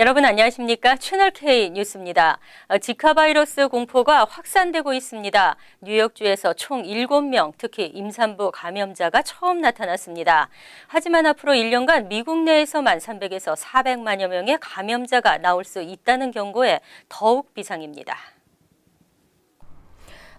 여러분 안녕하십니까? 채널K 뉴스입니다. 지카 바이러스 공포가 확산되고 있습니다. 뉴욕주에서 총 7명, 특히 임산부 감염자가 처음 나타났습니다. 하지만 앞으로 1년간 미국 내에서만 300에서 400만여 명의 감염자가 나올 수 있다는 경고에 더욱 비상입니다.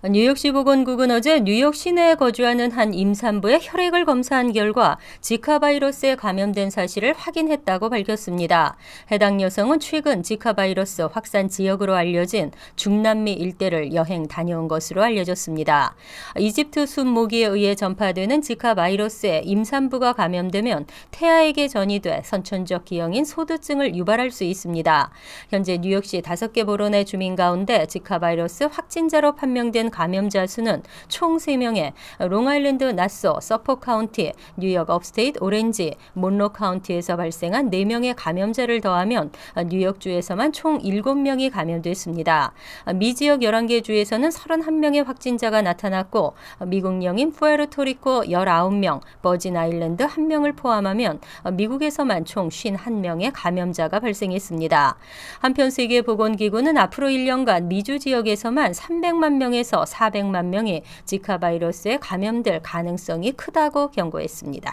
뉴욕시 보건국은 어제 뉴욕 시내에 거주하는 한 임산부의 혈액을 검사한 결과 지카 바이러스에 감염된 사실을 확인했다고 밝혔습니다. 해당 여성은 최근 지카 바이러스 확산 지역으로 알려진 중남미 일대를 여행 다녀온 것으로 알려졌습니다. 이집트 숲 모기에 의해 전파되는 지카 바이러스에 임산부가 감염되면 태아에게 전이돼 선천적 기형인 소두증을 유발할 수 있습니다. 현재 뉴욕시 5개 보론의 주민 가운데 지카 바이러스 확진자로 판명된 감염자 수는 총 3명에 롱아일랜드 나소, 서포 카운티, 뉴욕 업스테이트 오렌지, 몬로 카운티에서 발생한 4명의 감염자를 더하면 뉴욕주에서만 총 7명이 감염됐습니다. 미 지역 11개 주에서는 31명의 확진자가 나타났고 미국 영인 푸에르토리코 19명, 버진 아일랜드 1명을 포함하면 미국에서만 총 51명의 감염자가 발생했습니다. 한편 세계보건기구는 앞으로 1년간 미주 지역에서만 300만 명에서 400만 명이 지카 바이러스에 감염될 가능성이 크다고 경고했습니다.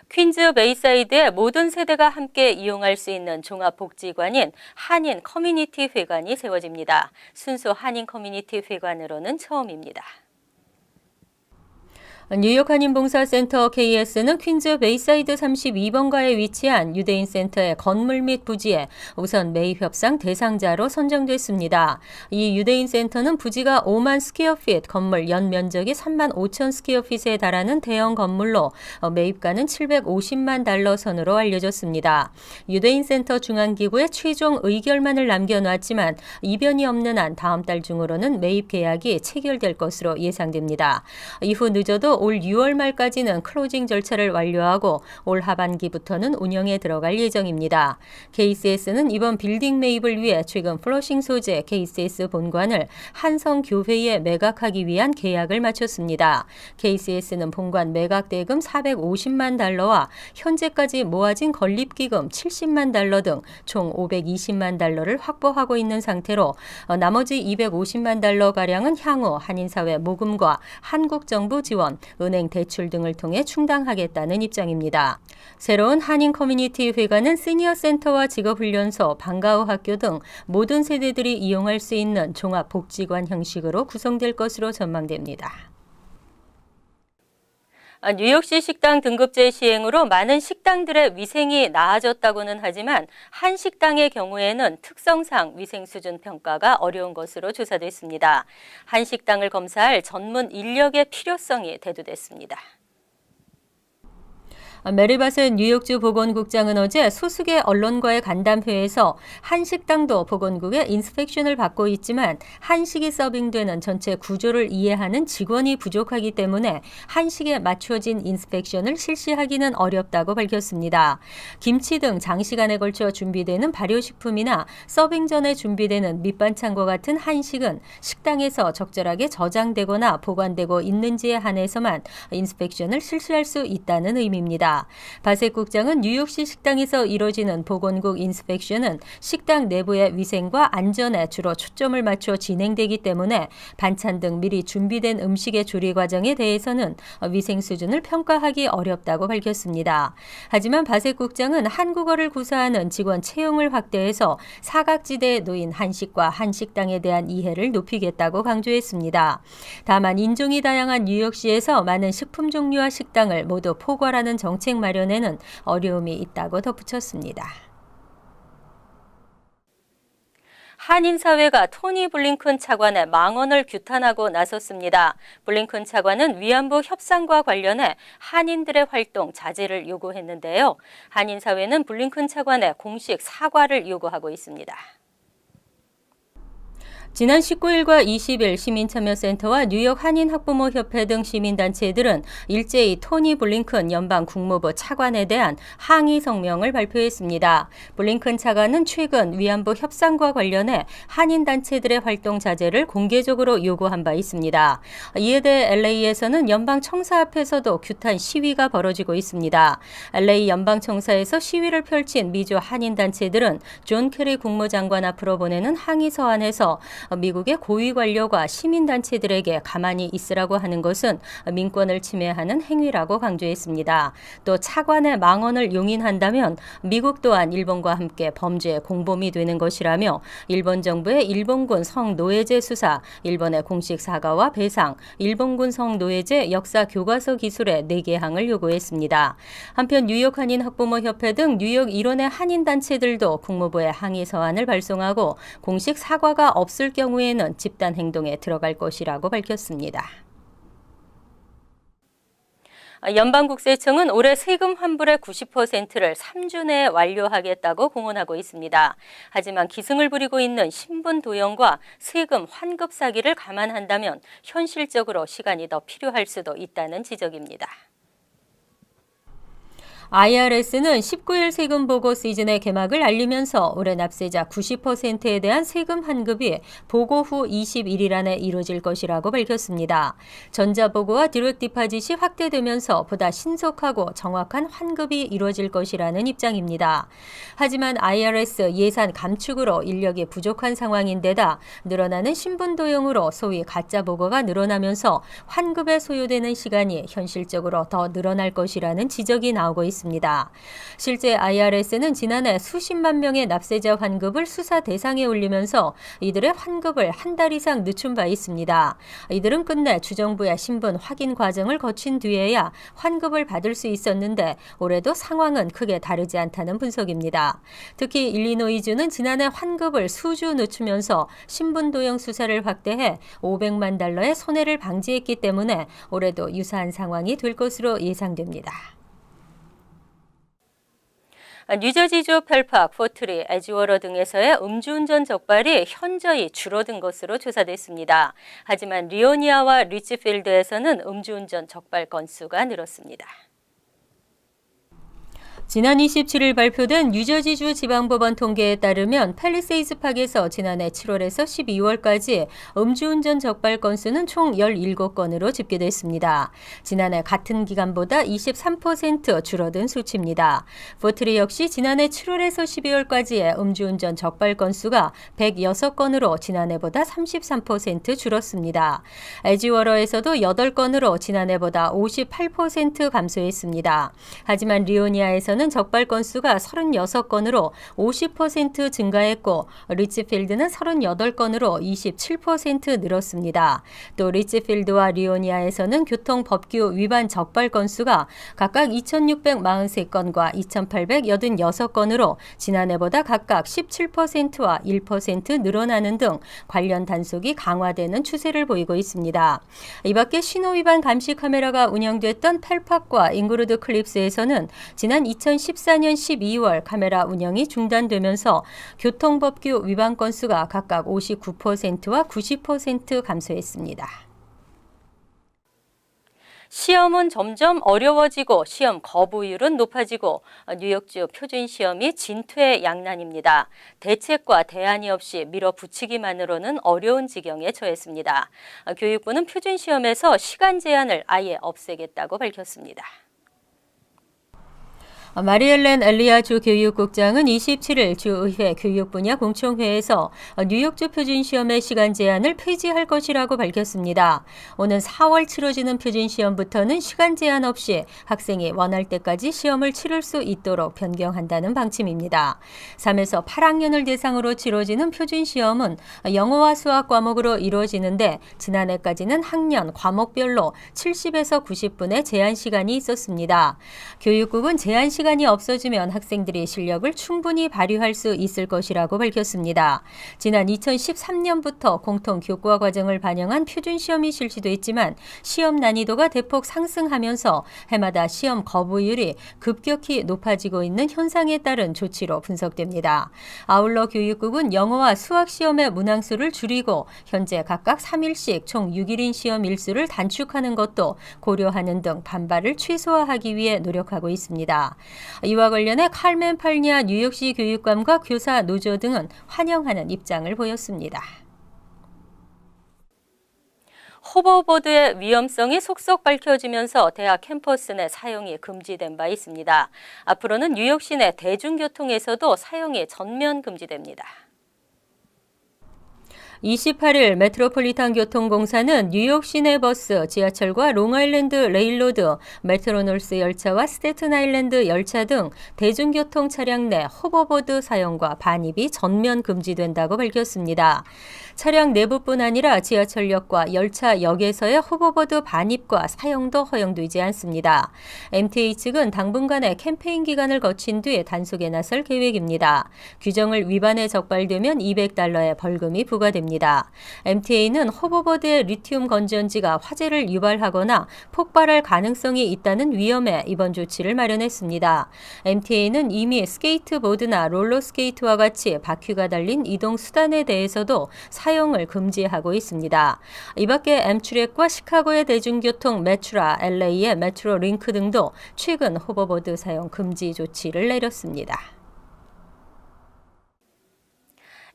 퀸즈 베이사이드의 모든 세대가 함께 이용할 수 있는 종합복지관인 한인 커뮤니티 회관이 세워집니다. 순수 한인 커뮤니티 회관으로는 처음입니다. 뉴욕 한인봉사센터 KS는 퀸즈 베이사이드 32번가에 위치한 유대인 센터의 건물 및 부지에 우선 매입 협상 대상자로 선정됐습니다. 이 유대인 센터는 부지가 5만 스퀘어핏, 건물 연면적이 3만 5천 스퀘어핏에 달하는 대형 건물로 매입가는 $750만 선으로 알려졌습니다. 유대인 센터 중앙기구에 최종 의결만을 남겨놨지만 이변이 없는 한 다음 달 중으로는 매입 계약이 체결될 것으로 예상됩니다. 이후 늦어도 올 6월 말까지는 클로징 절차를 완료하고 올 하반기부터는 운영에 들어갈 예정입니다. KCS는 이번 빌딩 매입을 위해 최근 플러싱 소재 KCS 본관을 한성교회에 매각하기 위한 계약을 마쳤습니다. KCS는 본관 매각 대금 $450만 현재까지 모아진 건립기금 $70만 등 총 $520만 확보하고 있는 상태로 나머지 $250만 가량은 향후 한인사회 모금과 한국정부 지원, 은행 대출 등을 통해 충당하겠다는 입장입니다. 새로운 한인 커뮤니티 회관은 시니어 센터와 직업훈련소, 방과후 학교 등 모든 세대들이 이용할 수 있는 종합복지관 형식으로 구성될 것으로 전망됩니다. 뉴욕시 식당 등급제 시행으로 많은 식당들의 위생이 나아졌다고는 하지만 한 식당의 경우에는 특성상 위생 수준 평가가 어려운 것으로 조사됐습니다. 한 식당을 검사할 전문 인력의 필요성이 대두됐습니다. 메리바센 뉴욕주 보건국장은 어제 소수의 언론과의 간담회에서 한 식당도 보건국의 인스펙션을 받고 있지만 한식이 서빙되는 전체 구조를 이해하는 직원이 부족하기 때문에 한식에 맞춰진 인스펙션을 실시하기는 어렵다고 밝혔습니다. 김치 등 장시간에 걸쳐 준비되는 발효식품이나 서빙 전에 준비되는 밑반찬과 같은 한식은 식당에서 적절하게 저장되거나 보관되고 있는지에 한해서만 인스펙션을 실시할 수 있다는 의미입니다. 바셋 국장은 뉴욕시 식당에서 이뤄지는 보건국 인스펙션은 식당 내부의 위생과 안전에 주로 초점을 맞춰 진행되기 때문에 반찬 등 미리 준비된 음식의 조리 과정에 대해서는 위생 수준을 평가하기 어렵다고 밝혔습니다. 하지만 바셋 국장은 한국어를 구사하는 직원 채용을 확대해서 사각지대에 놓인 한식과 한식당에 대한 이해를 높이겠다고 강조했습니다. 다만 인종이 다양한 뉴욕시에서 많은 식품 종류와 식당을 모두 포괄하는 정책 마련에는 어려움이 있다고 덧붙였습니다. 한인사회가 토니 블링컨 차관의 망언을 규탄하고 나섰습니다. 블링컨 차관은 위안부 협상과 관련해 한인들의 활동 자제를 요구했는데요. 한인사회는 블링컨 차관의 공식 사과를 요구하고 있습니다. 지난 19일과 20일 시민참여센터와 뉴욕 한인학부모협회 등 시민단체들은 일제히 토니 블링컨 연방 국무부 차관에 대한 항의 성명을 발표했습니다. 블링컨 차관은 최근 위안부 협상과 관련해 한인단체들의 활동 자제를 공개적으로 요구한 바 있습니다. 이에 대해 LA에서는 연방청사 앞에서도 규탄 시위가 벌어지고 있습니다. LA 연방청사에서 시위를 펼친 미주 한인단체들은 존 케리 국무장관 앞으로 보내는 항의 서한에서 미국의 고위 관료가 시민단체들에게 가만히 있으라고 하는 것은 민권을 침해하는 행위라고 강조했습니다. 또 차관의 망언을 용인한다면 미국 또한 일본과 함께 범죄의 공범이 되는 것이라며 일본 정부의 일본군 성노예제 수사, 일본의 공식 사과와 배상, 일본군 성노예제 역사 교과서 기술의 4개항을 요구했습니다. 한편 뉴욕 한인학부모협회 등 뉴욕 일원의 한인단체들도 국무부에 항의 서한을 발송하고 공식 사과가 없을 경우에는 집단 행동에 들어갈 것이라고 밝혔습니다. 연방국세청은 올해 세금 환불의 90%를 3주 내에 완료하겠다고 공언하고 있습니다. 하지만 기승을 부리고 있는 신분 도용과 세금 환급 사기를 감안한다면 현실적으로 시간이 더 필요할 수도 있다는 지적입니다. IRS는 19일 세금 보고 시즌의 개막을 알리면서 올해 납세자 90%에 대한 세금 환급이 보고 후 20일 안에 이루어질 것이라고 밝혔습니다. 전자보고와 디렉트 디파짓이 확대되면서 보다 신속하고 정확한 환급이 이루어질 것이라는 입장입니다. 하지만 IRS 예산 감축으로 인력이 부족한 상황인데다 늘어나는 신분 도용으로 소위 가짜 보고가 늘어나면서 환급에 소요되는 시간이 현실적으로 더 늘어날 것이라는 지적이 나오고 있습니다. 실제 IRS는 지난해 수십만 명의 납세자 환급을 수사 대상에 올리면서 이들의 환급을 한 달 이상 늦춘 바 있습니다. 이들은 끝내 주정부의 신분 확인 과정을 거친 뒤에야 환급을 받을 수 있었는데 올해도 상황은 크게 다르지 않다는 분석입니다. 특히 일리노이주는 지난해 환급을 수주 늦추면서 신분 도용 수사를 확대해 500만 달러의 손해를 방지했기 때문에 올해도 유사한 상황이 될 것으로 예상됩니다. 뉴저지주 펠팍, 포트리, 에지워러 등에서의 음주운전 적발이 현저히 줄어든 것으로 조사됐습니다. 하지만 리오니아와 리치필드에서는 음주운전 적발 건수가 늘었습니다. 지난 27일 발표된 뉴저지주 지방법원 통계에 따르면 팰리세이드 팍에서 지난해 7월에서 12월까지 음주운전 적발 건수는 총 17건으로 집계됐습니다. 지난해 같은 기간보다 23% 줄어든 수치입니다. 포트리 역시 지난해 7월에서 12월까지의 음주운전 적발 건수가 106건으로 지난해보다 33% 줄었습니다. 에지워러에서도 8건으로 지난해보다 58% 감소했습니다. 하지만 리오니아에서는 적발 건수가 36건으로 50% 증가했고 리치필드는 38건으로 27% 늘었습니다. 또 리치필드와 리오니아에서는 교통법규 위반 적발 건수가 각각 2,643건과 2,886건으로 지난해보다 각각 17%와 1% 늘어나는 등 관련 단속이 강화되는 추세를 보이고 있습니다. 이 밖에 신호위반 감시 카메라가 운영됐던 펠팍과 잉그루드 클립스에서는 지난 2014년 12월 카메라 운영이 중단되면서 교통법규 위반 건수가 각각 59%와 90% 감소했습니다. 시험은 점점 어려워지고 시험 거부율은 높아지고 뉴욕주 표준시험이 진퇴 양난입니다. 대책과 대안이 없이 밀어붙이기만으로는 어려운 지경에 처했습니다. 교육부는 표준시험에서 시간 제한을 아예 없애겠다고 밝혔습니다. 마리엘렌 엘리아 주 교육국장은 27일 주의회 교육 분야 공청회에서 뉴욕주 표준시험의 시간 제한을 폐지할 것이라고 밝혔습니다. 오는 4월 치러지는 표준시험부터는 시간 제한 없이 학생이 원할 때까지 시험을 치를 수 있도록 변경한다는 방침입니다. 3에서 8학년을 대상으로 치러지는 표준시험은 영어와 수학 과목으로 이루어지는데 지난해까지는 학년 과목별로 70에서 90분의 제한 시간이 있었습니다. 교육국은 제한 시간 시간이 없어지면 학생들이 실력을 충분히 발휘할 수 있을 것이라고 밝혔습니다. 지난 2013년부터 공통 교과 과정을 반영한 표준시험이 실시됐지만 시험 난이도가 대폭 상승하면서 해마다 시험 거부율이 급격히 높아지고 있는 현상에 따른 조치로 분석됩니다. 아울러 교육국은 영어와 수학 시험의 문항수를 줄이고 현재 각각 3일씩 총 6일인 시험 일수를 단축하는 것도 고려하는 등 반발을 최소화하기 위해 노력하고 있습니다. 이와 관련해 칼멘 팔니아 뉴욕시 교육감과 교사 노조 등은 환영하는 입장을 보였습니다. 호버보드의 위험성이 속속 밝혀지면서 대학 캠퍼스 내 사용이 금지된 바 있습니다. 앞으로는 뉴욕 시내 대중교통에서도 사용이 전면 금지됩니다. 28일 메트로폴리탄 교통공사는 뉴욕 시내 버스, 지하철과 롱아일랜드 레일로드, 메트로놀스 열차와 스태튼 아일랜드 열차 등 대중교통 차량 내 호버보드 사용과 반입이 전면 금지된다고 밝혔습니다. 차량 내부뿐 아니라 지하철역과 열차역에서의 호버보드 반입과 사용도 허용되지 않습니다. MTA 측은 당분간의 캠페인 기간을 거친 뒤 단속에 나설 계획입니다. 규정을 위반에 적발되면 $200의 벌금이 부과됩니다. MTA는 호버보드의 리튬 건전지가 화재를 유발하거나 폭발할 가능성이 있다는 위험에 이번 조치를 마련했습니다. MTA는 이미 스케이트보드나 롤러스케이트와 같이 바퀴가 달린 이동 수단에 대해서도 사용을 금지하고 있습니다. 이 밖에 엠트랙과 시카고의 대중교통 메트라, LA의 메트로 링크 등도 최근 호버보드 사용 금지 조치를 내렸습니다.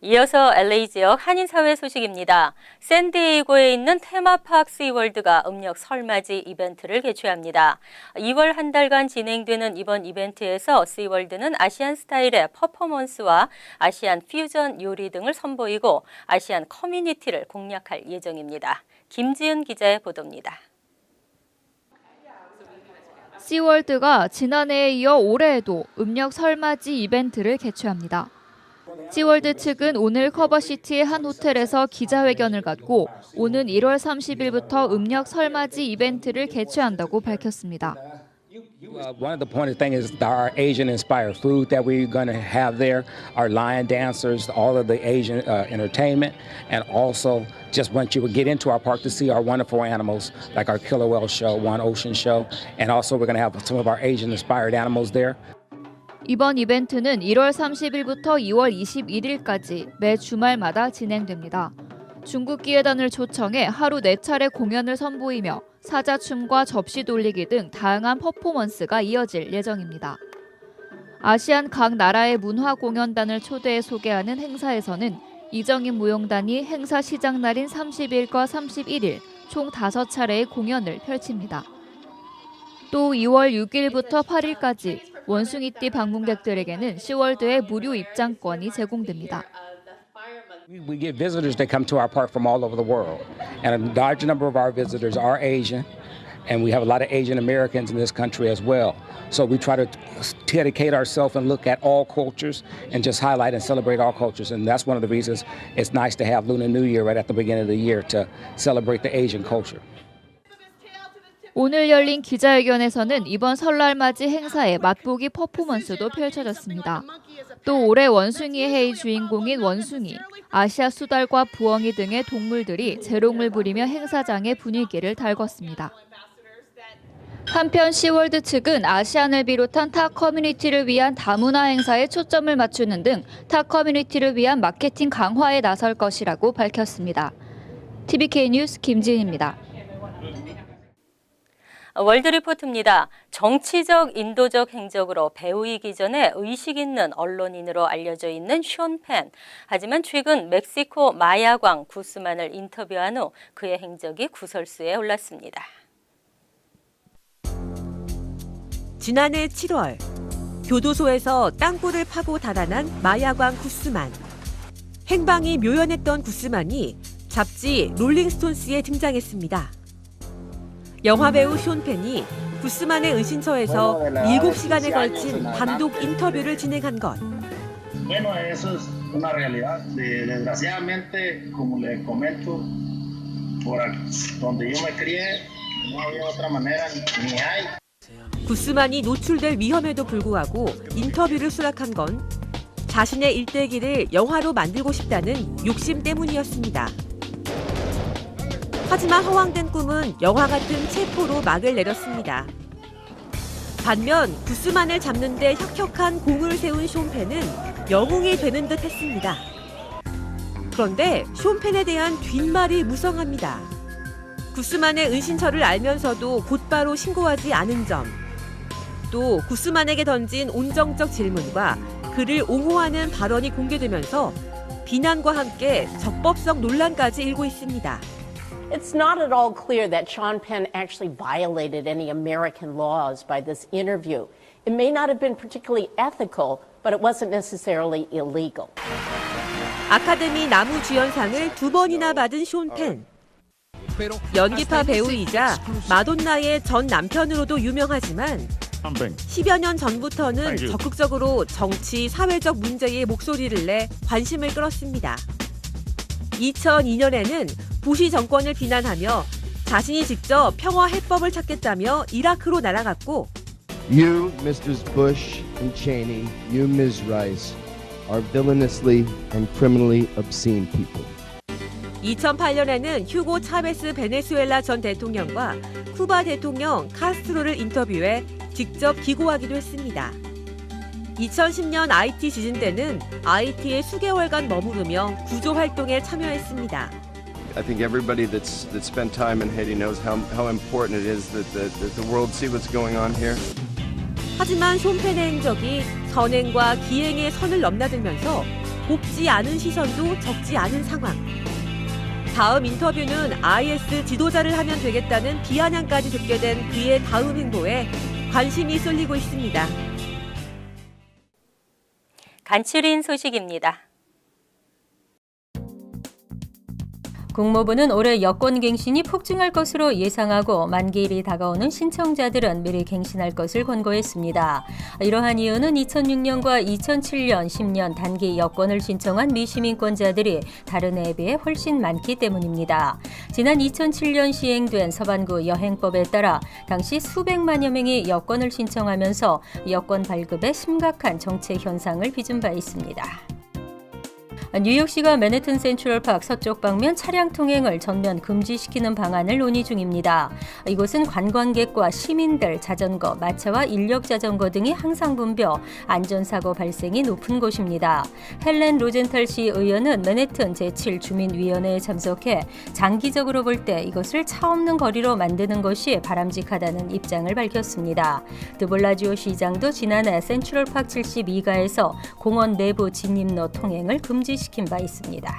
이어서 LA 지역 한인사회 소식입니다. 샌디에이고에 있는 테마파크 시월드가 음력 설맞이 이벤트를 개최합니다. 2월 한 달간 진행되는 이번 이벤트에서 시월드는 아시안 스타일의 퍼포먼스와 아시안 퓨전 요리 등을 선보이고 아시안 커뮤니티를 공략할 예정입니다. 김지은 기자의 보도입니다. 시월드가 지난해에 이어 올해에도 음력 설맞이 이벤트를 개최합니다. 시월드 측은 오늘 커버시티의 한 호텔에서 기자회견을 갖고 오는 1월 30일부터 음력 설맞이 이벤트를 개최한다고 밝혔습니다. One of the important things is our Asian-inspired food that we're going to have there, our lion dancers, all of the Asian entertainment, and also just once you would get into our park to see our wonderful animals, like our killer whale show, One Ocean show, and also we're going to have some of our Asian-inspired animals there. 이번 이벤트는 1월 30일부터 2월 21일까지 매 주말마다 진행됩니다. 중국 기회단을 초청해 하루 4차례 공연을 선보이며 사자춤과 접시 돌리기 등 다양한 퍼포먼스가 이어질 예정입니다. 아시안 각 나라의 문화 공연단을 초대해 소개하는 행사에서는 이정인 무용단이 행사 시작 날인 30일과 31일 총 5차례의 공연을 펼칩니다. 또 2월 6일부터 8일까지 원숭이띠 방문객들에게는 시월드의 무료 입장권이 제공됩니다. We get visitors that come to our park from all over the world, and a large number of our visitors are Asian, and we have a lot of Asian Americans in this country as well. So we try to dedicate ourselves and look at all cultures and just highlight and celebrate all cultures, and that's one of the reasons it's nice to have Lunar New Year right at the beginning of the year to celebrate the Asian culture. 오늘 열린 기자회견에서는 이번 설날 맞이 행사에 맛보기 퍼포먼스도 펼쳐졌습니다. 또 올해 원숭이의 해의 주인공인 원숭이, 아시아 수달과 부엉이 등의 동물들이 재롱을 부리며 행사장의 분위기를 달궜습니다. 한편 시월드 측은 아시안을 비롯한 타 커뮤니티를 위한 다문화 행사에 초점을 맞추는 등 타 커뮤니티를 위한 마케팅 강화에 나설 것이라고 밝혔습니다. TVK 뉴스 김지은입니다. 월드리포트입니다. 정치적 인도적 행적으로 배우이기 전에 의식 있는 언론인으로 알려져 있는 숀 펜. 하지만 최근 멕시코 마야광 구스만을 인터뷰한 후 그의 행적이 구설수에 올랐습니다. 지난해 7월 교도소에서 땅굴을 파고 달아난 마야광 구스만. 행방이 묘연했던 구스만이 잡지 롤링스톤스에 등장했습니다. 영화배우 숀 펜이 구스만의 은신처에서 7시간에 걸친 단독 인터뷰를 진행한 것. Bueno, eso es una realidad. Desgraciadamente, como les comento, por donde yo me crié, no había otra manera ni hay. 구스만이 노출될 위험에도 불구하고 인터뷰를 수락한 건 자신의 일대기를 영화로 만들고 싶다는 욕심 때문이었습니다. 하지만 허황된 꿈은 영화 같은 체포로 막을 내렸습니다. 반면 구스만을 잡는 데 혁혁한 공을 세운 쇼펜은 영웅이 되는 듯 했습니다. 그런데 쇼펜에 대한 뒷말이 무성합니다. 구스만의 은신처를 알면서도 곧바로 신고하지 않은 점, 또 구스만에게 던진 온정적 질문과 그를 옹호하는 발언이 공개되면서 비난과 함께 적법성 논란까지 일고 있습니다. It's not at all clear that Sean Penn actually violated any American laws by this interview. It may not have been particularly ethical, but it wasn't necessarily illegal. 아카데미 나무주연상을 2번이나 받은 쇼 펜. 연기파 배우이자 마돈나의 전 남편으로도 유명하지만 10여 년 전부터는 적극적으로 정치, 사회적 문제에 목소리를 내 관심을 끌었습니다. 2002년에는 부시 정권을 비난하며 자신이 직접 평화 해법을 찾겠다며 이라크로 날아갔고 You, Mrs. Bush and Cheney, you, Ms. Rice, are villainously and criminally obscene people. 2008년에는 휴고 차베스 베네수엘라 전 대통령과 쿠바 대통령 카스트로를 인터뷰해 직접 기고하기도 했습니다. 2010년 IT 지진 때는 IT에 수개월간 머무르며 구조 활동에 참여했습니다. I think everybody that's spent time in Haiti knows how important it is that the world see what's going on here. 하지만 쇼펜의 행적이 선행과 기행의 선을 넘나들면서 곱지 않은 시선도 적지 않은 상황. 다음 인터뷰는 IS 지도자를 하면 되겠다는 비아냥까지 듣게 된 그의 다음 행보에 관심이 쏠리고 있습니다. 간추린 소식입니다. 국무부는 올해 여권 갱신이 폭증할 것으로 예상하고 만기일이 다가오는 신청자들은 미리 갱신할 것을 권고했습니다. 이러한 이유는 2006년과 2007년, 10년 단기 여권을 신청한 미시민권자들이 다른 해에 비해 훨씬 많기 때문입니다. 지난 2007년 시행된 서반구 여행법에 따라 당시 수백만여 명이 여권을 신청하면서 여권 발급에 심각한 정체 현상을 빚은 바 있습니다. 뉴욕시가 맨해튼 센트럴파크 서쪽 방면 차량 통행을 전면 금지시키는 방안을 논의 중입니다. 이곳은 관광객과 시민들, 자전거, 마차와 인력 자전거 등이 항상 붐벼 안전사고 발생이 높은 곳입니다. 헬렌 로젠탈 시 의원은 맨해튼 제7주민위원회에 참석해 장기적으로 볼 때 이것을 차 없는 거리로 만드는 것이 바람직하다는 입장을 밝혔습니다. 드블라지오 시장도 지난해 센트럴파크 72가에서 공원 내부 진입로 통행을 금지시킨 바 있습니다.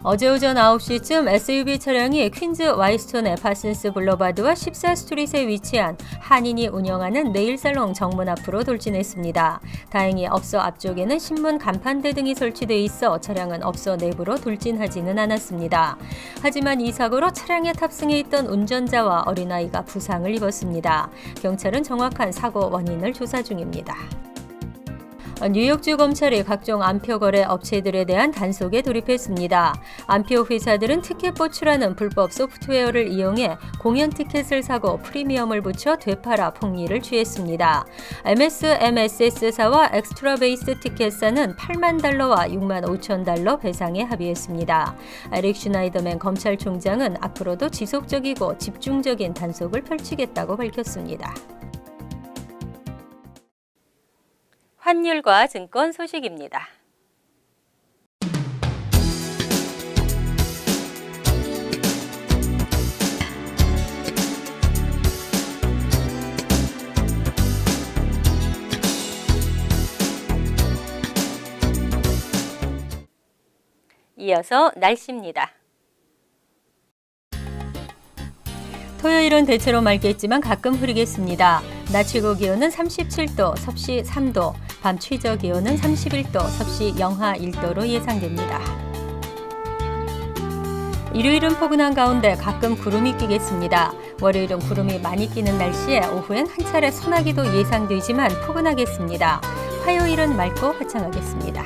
어제 오전 9시쯤 SUV 차량이 퀸즈 와이스톤의 파슨스 블러바드와 14스트릿에 위치한 한인이 운영하는 네일살롱 정문 앞으로 돌진했습니다. 다행히 업소 앞쪽에는 신문 간판대 등이 설치돼 있어 차량은 업소 내부로 돌진하지는 않았습니다. 하지만 이 사고로 차량에 탑승해 있던 운전자와 어린아이가 부상을 입었습니다. 경찰은 정확한 사고 원인을 조사 중입니다. 뉴욕주 검찰이 각종 암표 거래 업체들에 대한 단속에 돌입했습니다. 암표 회사들은 티켓 보추라는 불법 소프트웨어를 이용해 공연 티켓을 사고 프리미엄을 붙여 되팔아 폭리를 취했습니다. MSMSS사와 엑스트라베이스 티켓사는 $80,000와 $65,000 배상에 합의했습니다. 에릭 슈나이더맨 검찰총장은 앞으로도 지속적이고 집중적인 단속을 펼치겠다고 밝혔습니다. 환율과 증권 소식입니다. 이어서 날씨입니다. 토요일은 대체로 맑겠지만 가끔 흐리겠습니다. 낮 최고 기온은 37도, 섭씨 3도, 밤 최저 기온은 31도, 섭씨 영하 1도로 예상됩니다. 일요일은 포근한 가운데 가끔 구름이 끼겠습니다. 월요일은 구름이 많이 끼는 날씨에 오후엔 한 차례 소나기도 예상되지만 포근하겠습니다. 화요일은 맑고 화창하겠습니다.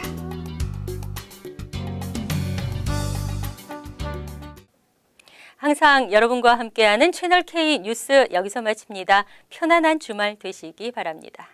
항상 여러분과 함께하는 채널 K 뉴스 여기서 마칩니다. 편안한 주말 되시기 바랍니다.